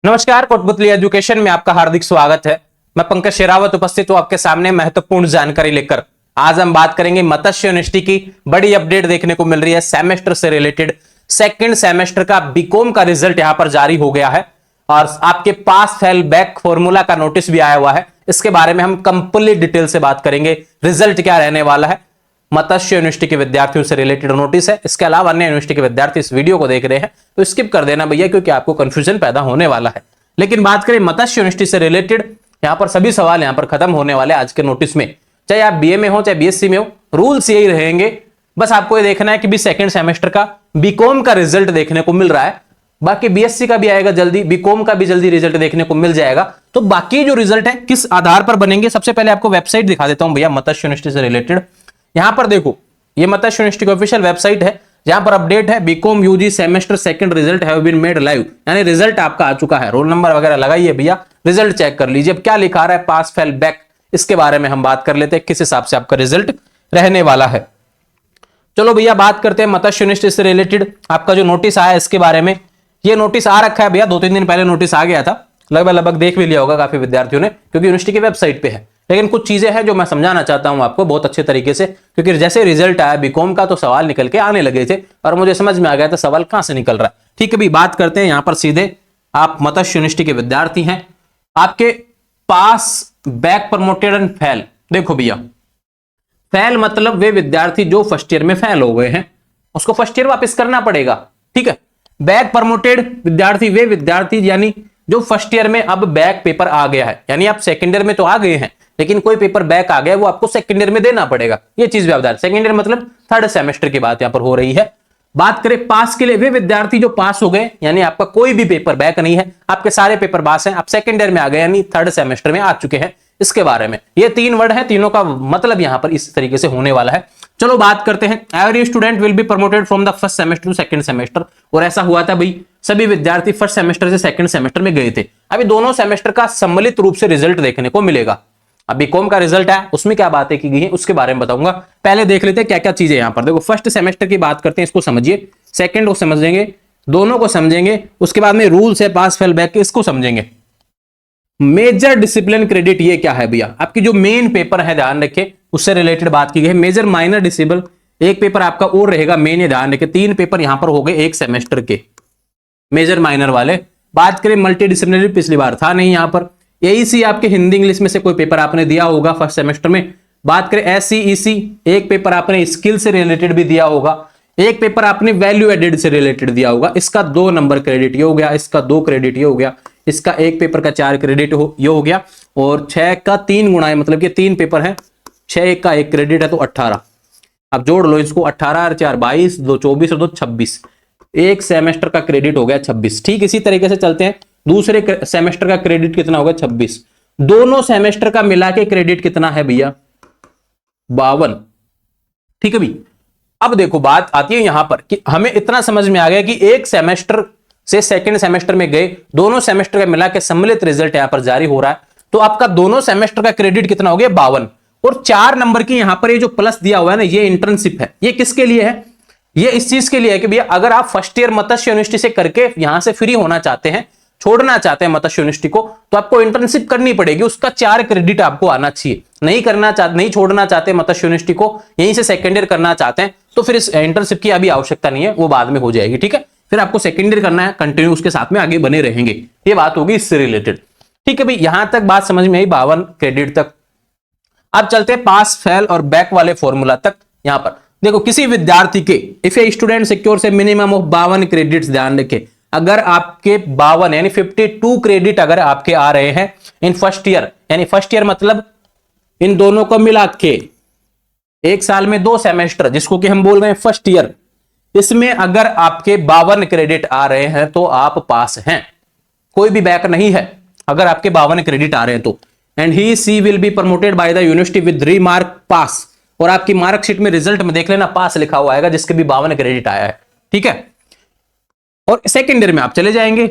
नमस्कार, कोटपुतली एजुकेशन में आपका हार्दिक स्वागत है। मैं पंकज शेरावत उपस्थित हूं आपके सामने महत्वपूर्ण जानकारी लेकर। आज हम बात करेंगे मत्स्य यूनिवर्सिटी की बड़ी अपडेट देखने को मिल रही है सेमेस्टर से रिलेटेड। सेकंड सेमेस्टर का बीकॉम का रिजल्ट यहां पर जारी हो गया है और आपके पास फेल बैक फॉर्मूला का नोटिस भी आया हुआ है। इसके बारे में हम कंप्लीट डिटेल से बात करेंगे। रिजल्ट क्या रहने वाला है, मत्स्य यूनिवर्सिटी के विद्यार्थियों से रिलेटेड नोटिस है। इसके अलावा अन्य यूनिवर्सिटी के विद्यार्थी इस वीडियो को देख रहे हैं तो स्किप कर देना भैया, क्योंकि आपको कंफ्यूजन पैदा होने वाला है। लेकिन बात करें मत्स्य यूनिवर्सिटी से रिलेटेड, यहां पर सभी सवाल यहां पर खत्म होने वाले आज के नोटिस में। चाहे आप बीए में हो चाहे बीएससी में हो, रूल्स यही रहेंगे। बस आपको ये देखना है कि भी सेकंड सेमेस्टर का बीकॉम का रिजल्ट देखने को मिल रहा है। बाकी बीएससी का भी आएगा जल्दी, बीकॉम का भी जल्दी रिजल्ट देखने को मिल जाएगा। तो बाकी जो रिजल्ट है किस आधार पर बनेंगे, सबसे पहले आपको वेबसाइट दिखा देता हूं भैया मत्स्य यूनिवर्सिटी से रिलेटेड। यहां पर देखो, ये मत्स्य यूनिवर्सिटी की ऑफिशियल वेबसाइट है जहां पर अपडेट है BCom UG semester second result have been made live, यानी रिजल्ट आपका आ चुका है। रोल नंबर वगैरह लगाइए भैया, रिजल्ट चेक कर लीजिए। अब क्या लिखा रहा है, पास फेल बैक, इसके बारे में हम बात कर लेते हैं, किस हिसाब से आपका रिजल्ट रहने वाला है। चलो भैया बात करते हैं मत्स्य यूनिवर्सिटी से रिलेटेड आपका जो नोटिस आया इसके बारे में। ये नोटिस आ रखा है भैया, 2-3 दिन पहले नोटिस आ गया था। लगभग देख भी लिया होगा काफी विद्यार्थियों ने, क्योंकि यूनिवर्सिटी की वेबसाइट पे है। लेकिन कुछ चीजें हैं जो मैं समझाना चाहता हूं आपको बहुत अच्छे तरीके से, क्योंकि जैसे रिजल्ट आया बीकॉम का तो सवाल निकल के आने लगे थे और मुझे समझ में आ गया था सवाल कहां से निकल रहा है। ठीक है भी, बात करते हैं यहां पर सीधे। आप मत्स्य यूनिवर्सिटी के विद्यार्थी हैं, आपके पास बैक प्रमोटेड एंड फेल। देखो भैया, फेल मतलब वे विद्यार्थी जो फर्स्ट ईयर में फेल हो गए हैं, उसको फर्स्ट ईयर वापस करना पड़ेगा। ठीक है। बैक प्रमोटेड विद्यार्थी वे विद्यार्थी यानी जो फर्स्ट ईयर में अब बैक पेपर आ गया है, यानी आप सेकंड ईयर में तो आ गए हैं लेकिन कोई पेपर बैक आ गया, वो आपको सेकंड ईयर में देना पड़ेगा। ये चीज व्यवधान, सेकंड ईयर मतलब थर्ड सेमेस्टर की बात यहां पर हो रही है। बात करें पास के लिए, वे विद्यार्थी जो पास हो गए, यानी आपका कोई भी पेपर बैक नहीं है, आपके सारे पेपर पास हैं, आप सेकंड ईयर में आ गए यानी थर्ड सेमेस्टर में आ चुके हैं। इसके बारे में ये 3 वर्ड है, तीनों का मतलब यहां पर इस तरीके से होने वाला है। चलो बात करते हैं। Every student will be promoted from the first semester two second semester. और ऐसा हुआ था भाई, सभी विद्यार्थी फर्स्ट सेमेस्टर से सेकंड सेमेस्टर में गए थे। अभी दोनों सेमेस्टर का सम्मिलित रूप से रिजल्ट देखने को मिलेगा। अब बीकॉम का रिजल्ट है, उसमें क्या बातें की गई है उसके बारे में बताऊंगा। पहले देख लेते हैं क्या क्या चीजें यहां पर। देखो, फर्स्ट सेमेस्टर की बात करते हैं, इसको समझिए। सेकंड को समझेंगे, दोनों को समझेंगे। उसके बाद में रूल्स है पास फेल बैक के, इसको समझेंगे। मेजर डिसिप्लिन क्रेडिट ये क्या है भैया, आपकी जो मेन पेपर है ध्यान रखिए, उससे रिलेटेड बात की गई है। मेजर माइनर डिसिबल एक पेपर आपका और रहेगा मेन, ये ध्यान रखिए। 3 पेपर यहां पर हो गए एक सेमेस्टर के, मेजर माइनर वाले। बात करें मल्टी डिसिप्लिनरी, पिछली बार था नहीं यहां पर। एईसी आपके हिंदी इंग्लिश में से कोई पेपर आपने दिया होगा फर्स्ट सेमेस्टर में। बात करें एससीईसी, एक पेपर आपने स्किल से रिलेटेड भी दिया होगा, एक पेपर आपने वैल्यू एडेड से रिलेटेड दिया होगा। इसका 2 नंबर क्रेडिट ये हो गया, इसका 2 क्रेडिट ये हो गया, इसका एक पेपर का 4 क्रेडिट ये हो गया, और 6 का 3 गुना है, मतलब कि 3 पेपर है, 6 का 1 क्रेडिट है तो 18। अब जोड़ लो इसको, 18 और 4 22, 2 24 और 2 26। एक सेमेस्टर का क्रेडिट हो गया 26। ठीक इसी तरीके से चलते हैं, दूसरे सेमेस्टर का क्रेडिट कितना होगा 26। दोनों सेमेस्टर का मिला के क्रेडिट कितना है भैया 52। ठीक है भी। अब देखो बात आती है यहां पर कि हमें इतना समझ में आ गया कि एक सेमेस्टर से सेकंड सेमेस्टर में गए, दोनों सेमेस्टर का मिला के सम्मिलित रिजल्ट यहां पर जारी हो रहा है। तो आपका दोनों सेमेस्टर का क्रेडिट कितना हो गया 52। और 4 नंबर की यहां पर ये जो प्लस दिया हुआ है ना, ये इंटर्नशिप है। ये किसके लिए है, ये इस चीज के लिए है कि भैया अगर आप फर्स्ट ईयर मत्स्य यूनिवर्सिटी से करके यहां से फ्री होना चाहते हैं, छोड़ना चाहते हैं मत्स्य यूनिवर्सिटी को, तो आपको इंटर्नशिप करनी पड़ेगी। उसका 4 क्रेडिट आपको आना चाहिए। नहीं छोड़ना चाहते मत्स्य यूनिवर्सिटी को, यहीं से सेकेंड ईयर करना चाहते हैं, तो फिर इस इंटर्नशिप की अभी आवश्यकता नहीं है, वो बाद में हो जाएगी। ठीक है, फिर आपको सेकेंड ईयर करना है, कंटिन्यू उसके साथ में आगे बने रहेंगे। ये बात होगी इससे रिलेटेड। ठीक है भाई, यहां तक बात समझ में आई 52 क्रेडिट तक। अब चलते हैं पास फेल और बैक वाले फॉर्मूला तक। यहां पर देखो, किसी विद्यार्थी के इफ ए स्टूडेंट सिक्योर से मिनिमम ऑफ 52 क्रेडिट्स, ध्यान रखें, अगर आपके 52 यानी 52 क्रेडिट अगर आपके आ रहे हैं इन फर्स्ट ईयर, यानी फर्स्ट ईयर मतलब इन दोनों को मिला के एक साल में 2 सेमेस्टर, जिसको कि हम बोल रहे हैं फर्स्ट ईयर, इसमें अगर आपके 52 क्रेडिट आ रहे हैं तो आप पास हैं, कोई भी बैक नहीं है अगर आपके 52 क्रेडिट आ रहे हैं तो। And he she will be promoted by the university with remark pass. और आपकी मार्कशीट में रिजल्ट में देख लेना पास लिखा हुआ आएगा, जिसके भी 52 क्रेडिट आया है। ठीक है, और सेकेंड ईयर में आप चले जाएंगे।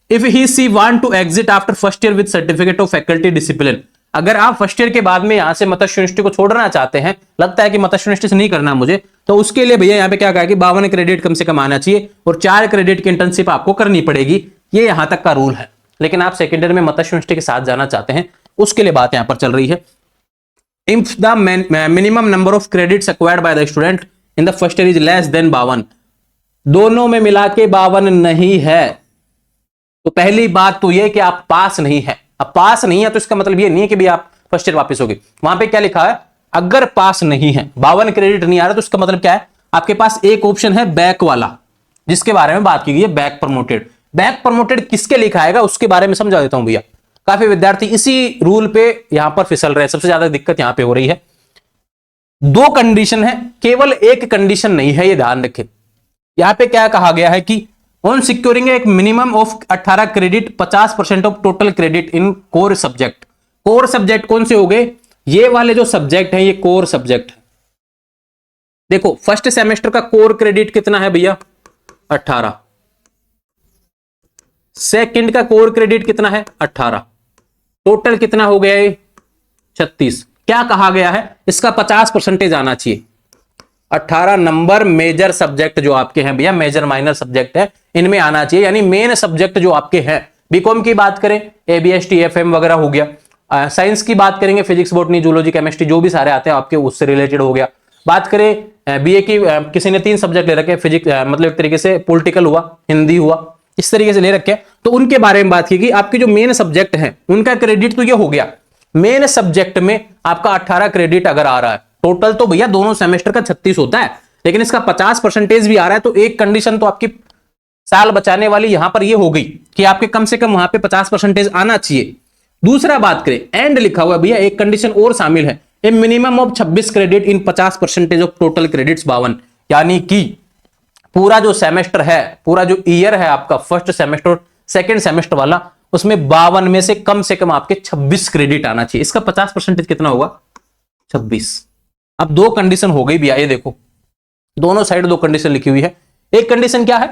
If he she want to exit after first year with certificate of faculty discipline, अगर आप फर्स्ट ईयर के बाद में यहां से मत्स्य यूनिवर्सिटी को छोड़ना चाहते हैं, लगता है कि मत्स्य यूनिवर्सिटी से नहीं करना मुझे, तो उसके लिए भैया यहां पे क्या कहा कि 52 क्रेडिट कम से कम आना चाहिए और 4 क्रेडिट की इंटर्नशिप आपको करनी पड़ेगी। ये यहां तक का रूल है। लेकिन आप सेकेंड ईयर में मत्स्य यूनिवर्सिटी के साथ जाना चाहते हैं, उसके लिए बात यहां पर चल रही है। If the minimum number of credits acquired by the student in the first year is less than 52, दोनों में मिला के 52 नहीं है, तो पहली बात तो यह कि आप पास नहीं है। अब पास नहीं है तो इसका मतलब ये नहीं है कि भी आप फर्स्ट ईयर वापस होगी। वहां पे क्या लिखा है, अगर पास नहीं है, 52 क्रेडिट नहीं आ रहा, तो इसका मतलब क्या है, आपके पास एक ऑप्शन है बैक वाला, जिसके बारे में बात की गई है, बैक प्रमोटेड। बैक प्रमोटेड किसके लिखा आएगा उसके बारे में समझा देता हूं भैया। काफी विद्यार्थी इसी रूल पे यहां पर फिसल रहे हैं, सबसे ज्यादा दिक्कत यहां पे हो रही है। दो कंडीशन है, केवल एक कंडीशन नहीं है, ये ध्यान रखें। यहां पे क्या कहा गया है कि ऑन सिक्योरिंग एक minimum of 18 credit 50% of total credit in core subject. Core subject कौन से हो गए, ये वाले जो सब्जेक्ट हैं ये कोर सब्जेक्ट है। देखो फर्स्ट सेमेस्टर का कोर क्रेडिट कितना है भैया, 18। सेकंड का कोर क्रेडिट कितना है, 18। टोटल कितना हो गया ये, 36। क्या कहा गया है, इसका 50% आना चाहिए। 18 नंबर मेजर सब्जेक्ट जो आपके हैं भैया, मेजर माइनर सब्जेक्ट है, इनमें आना चाहिए। यानी मेन सब्जेक्ट जो आपके हैं, बीकॉम की बात करें एबीएसटी एफएम वगैरह हो गया, साइंस की बात करेंगे फिजिक्स बॉटनी जूलॉजी केमिस्ट्री जो भी सारे आते हैं आपके, उससे रिलेटेड हो गया। बात करें बीए की, किसी ने 3 सब्जेक्ट ले रखे, फिजिक्स मतलब एक तरीके से पॉलिटिकल हुआ, हिंदी हुआ, इस तरीके से ले रखे, तो उनके बारे में बात की गई। आपके जो मेन सब्जेक्ट हैं उनका क्रेडिट तो ये हो गया, मेन सब्जेक्ट में आपका 18 क्रेडिट अगर आ रहा है, टोटल तो भैया दोनों सेमेस्टर का 36 होता है, लेकिन इसका 50% भी आ रहा है, तो एक कंडीशन तो आपकी साल बचाने वाली यहां पर ये हो गई कि आपके कम से कम वहां पे 50% आना चाहिए। दूसरा बात करें एंड लिखा हुआ भैया, एक कंडीशन और शामिल है, ए minimum of 26 credit in 50% of total credits 52। यानी कि पूरा जो सेमेस्टर है, पूरा जो ईयर है आपका, फर्स्ट सेमेस्टर सेकंड सेमेस्टर वाला, उसमें 52 में से कम आपके 26 क्रेडिट आना चाहिए। इसका 50% कितना होगा, 26। अब दो कंडीशन हो गई भैया, ये देखो दोनों साइड दो कंडीशन लिखी हुई है। एक कंडीशन क्या है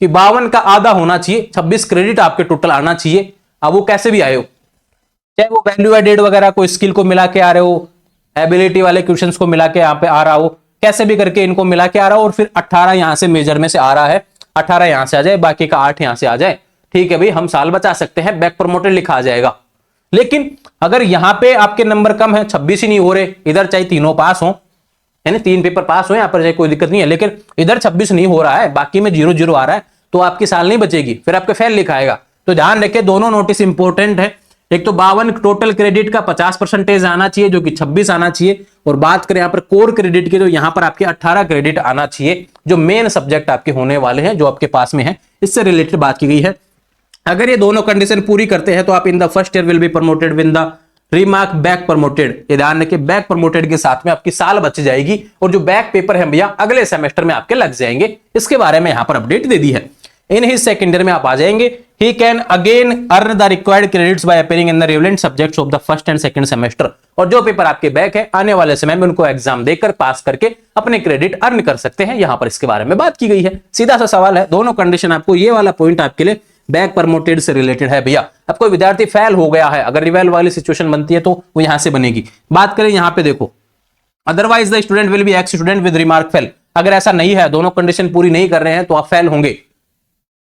कि 52 का आधा होना चाहिए, 26 क्रेडिट आपके टोटल आना चाहिए। अब वो कैसे भी आए हो, चाहे वो वैल्यू एडेड वगैरह को स्किल को मिला के आ रहे हो, एबिलिटी वाले क्वेश्चंस को मिला के यहां पे आ रहा हो, कैसे भी करके इनको मिला के आ रहा हो, और फिर 18 यहां से मेजर में से आ रहा है, 18 यहां से आ जाए, बाकी का 8 यहां से आ जाए, ठीक है भाई, हम साल बचा सकते हैं, बैक प्रमोटेड लिखा आ जाएगा। लेकिन अगर यहां पे आपके नंबर कम है, 26 ही नहीं हो रहे, इधर चाहे तीनों पास हो, यानी 3 पेपर पास हो, यहां पर कोई दिक्कत नहीं है, लेकिन इधर 26 नहीं हो रहा है, बाकी में 0-0 आ रहा है, तो आपकी साल नहीं बचेगी, फिर आपके फेल लिखा आएगा। तो ध्यान रखिए, दोनों नोटिस इंपॉर्टेंट है। एक तो 52 टोटल क्रेडिट का 50% आना चाहिए, जो कि 26 आना चाहिए, और बात करें यहां पर कोर क्रेडिट की, तो यहां पर आपके 18 क्रेडिट आना चाहिए, जो मेन सब्जेक्ट आपके होने वाले हैं, जो आपके पास में है, इससे रिलेटेड बात की गई है। अगर ये दोनों कंडीशन पूरी करते हैं तो आप in the first year will be promoted with the remark back promoted. ये ध्यान रखिए, बैक प्रमोटेड के साथ में आपकी साल बच जाएगी, और जो बैक पेपर है भैया अगले सेमेस्टर में आपके लग जाएंगे। इसके बारे में यहां पर अपडेट दे दी है। इन ही सेकंड ईयर में आप आ जाएंगे, he can again earn the required credits by appearing in the relevant subjects of the first and second semester। और जो पेपर आपके बैक है, आने वाले समय में उनको एग्जाम देकर पास करके अपने क्रेडिट अर्न कर सकते हैं। यहां पर इसके बारे में बात की गई है। सीधा सा सवाल है, दोनों कंडीशन आपको, ये वाला पॉइंट आपके लिए बैक प्रमोटेड से रिलेटेड है भैया। अब कोई विद्यार्थी फेल हो गया है, अगर रिवेल वाली सिचुएशन बनती है तो वो यहां से बनेगी। बात करें यहां पे देखो, otherwise the student will be x student with remark fail. अगर ऐसा नहीं है, दोनों कंडीशन पूरी नहीं कर रहे हैं, तो आप फेल होंगे।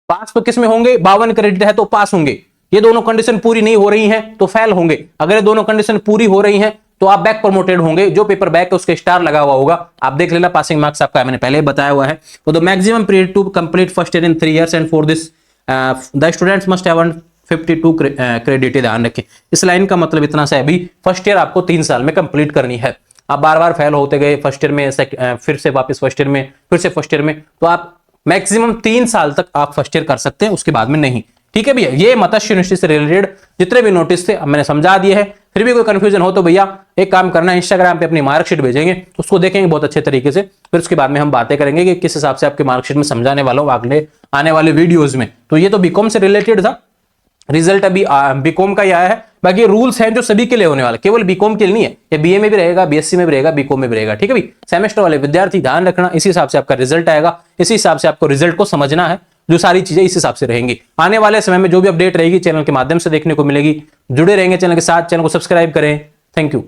पास तो किस में होंगे, 52 क्रेडिट है तो पास होंगे। ये दोनों कंडीशन पूरी नहीं हो रही हैं तो फेल होंगे। अगर ये दोनों कंडीशन पूरी हो रही हैं तो आप बैक प्रमोटेड होंगे। जो पेपर बैक है उसके स्टार लगा हुआ होगा, आप देख लेना, पासिंग मार्क्स आपका मैंने पहले ही बताया हुआ है। तो the maximum period to complete first year in 3 years and for this the students must have 52 credit. ध्यान रखें, इस लाइन का मतलब इतना सा है भी, फर्स्ट ईयर आपको 3 साल में कंप्लीट करनी है। आप बार बार फेल होते गए फर्स्ट ईयर में, फिर से वापस फर्स्ट ईयर में, फिर से फर्स्ट ईयर में, तो आप मैक्सिमम 3 साल तक आप फर्स्ट ईयर कर सकते हैं, उसके बाद में नहीं। ठीक है भैया, ये मत्स्य यूनिवर्सिटी से रिलेटेड जितने भी नोटिस थे मैंने समझा दिए हैं। फिर भी कोई कंफ्यूजन हो तो भैया एक काम करना, इंस्टाग्राम पे अपनी मार्कशीट भेजेंगे, तो उसको देखेंगे बहुत अच्छे तरीके से, फिर उसके बाद में हम बातें करेंगे कि किस हिसाब से आपकी मार्कशीट में समझाने वाला हूं अगले आने वाले वीडियोज में। तो ये तो बीकॉम से रिलेटेड था, रिजल्ट अभी बीकॉम का ही आया है। बाकी रूल्स हैं जो सभी के लिए होने वाले, केवल बीकॉम के लिए नहीं है, ये बीए में भी रहेगा, बीएससी में भी रहेगा, बीकॉम में भी रहेगा। ठीक है भाई, सेमेस्टर वाले विद्यार्थी ध्यान रखना, इसी हिसाब से आपका रिजल्ट आएगा, इसी हिसाब से आपको रिजल्ट को समझना है, जो सारी चीजें इस हिसाब से रहेंगी। आने वाले समय में जो भी अपडेट रहेगी चैनल के माध्यम से देखने को मिलेगी। जुड़े रहेंगे चैनल के साथ, चैनल को सब्सक्राइब करें। Thank you.